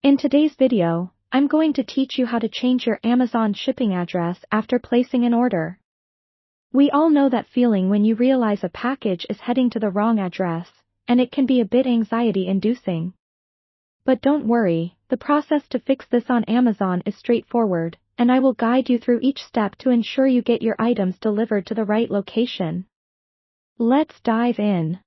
In today's video, I'm going to teach you how to change your Amazon shipping address after placing an order. We all know that feeling when you realize a package is heading to the wrong address, and it can be a bit anxiety-inducing. But don't worry, the process to fix this on Amazon is straightforward, and I will guide you through each step to ensure you get your items delivered to the right location. Let's dive in.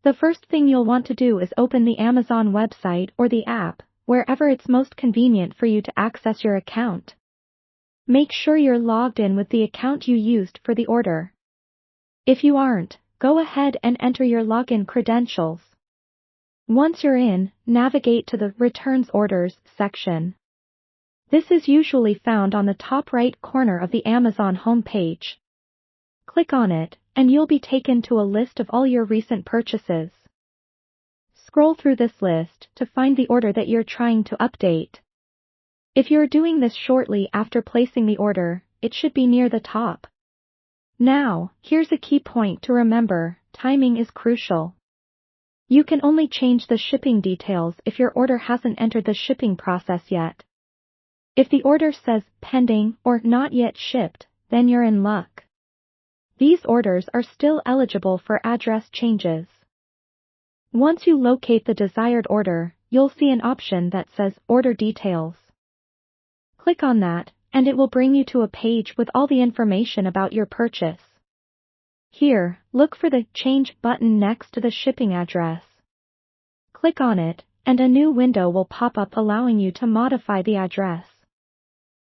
The first thing you'll want to do is open the Amazon website or the app, wherever it's most convenient for you to access your account. Make sure you're logged in with the account you used for the order. If you aren't, go ahead and enter your login credentials. Once you're in, navigate to the Returns Orders section. This is usually found on the top right corner of the Amazon homepage. Click on it, and you'll be taken to a list of all your recent purchases. Scroll through this list to find the order that you're trying to update. If you're doing this shortly after placing the order, it should be near the top. Now, here's a key point to remember: timing is crucial. You can only change the shipping details if your order hasn't entered the shipping process yet. If the order says pending or not yet shipped, then you're in luck. These orders are still eligible for address changes. Once you locate the desired order, you'll see an option that says Order Details. Click on that, and it will bring you to a page with all the information about your purchase. Here, look for the Change button next to the shipping address. Click on it, and a new window will pop up allowing you to modify the address.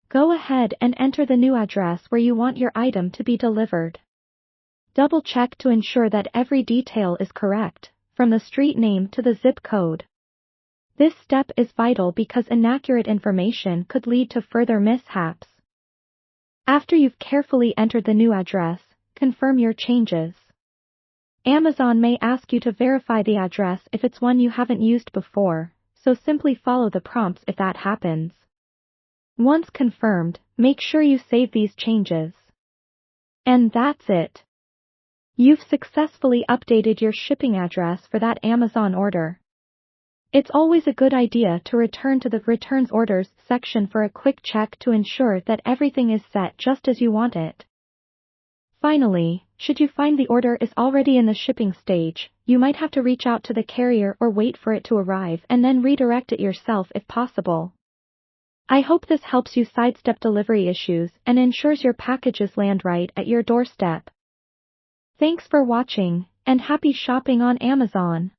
Go ahead and enter the new address where you want your item to be delivered. Double-check to ensure that every detail is correct, from the street name to the zip code. This step is vital because inaccurate information could lead to further mishaps. After you've carefully entered the new address, confirm your changes. Amazon may ask you to verify the address if it's one you haven't used before, so simply follow the prompts if that happens. Once confirmed, make sure you save these changes. And that's it. You've successfully updated your shipping address for that Amazon order. It's always a good idea to return to the Returns Orders section for a quick check to ensure that everything is set just as you want it. Finally, should you find the order is already in the shipping stage, you might have to reach out to the carrier or wait for it to arrive and then redirect it yourself if possible. I hope this helps you sidestep delivery issues and ensures your packages land right at your doorstep. Thanks for watching, and happy shopping on Amazon.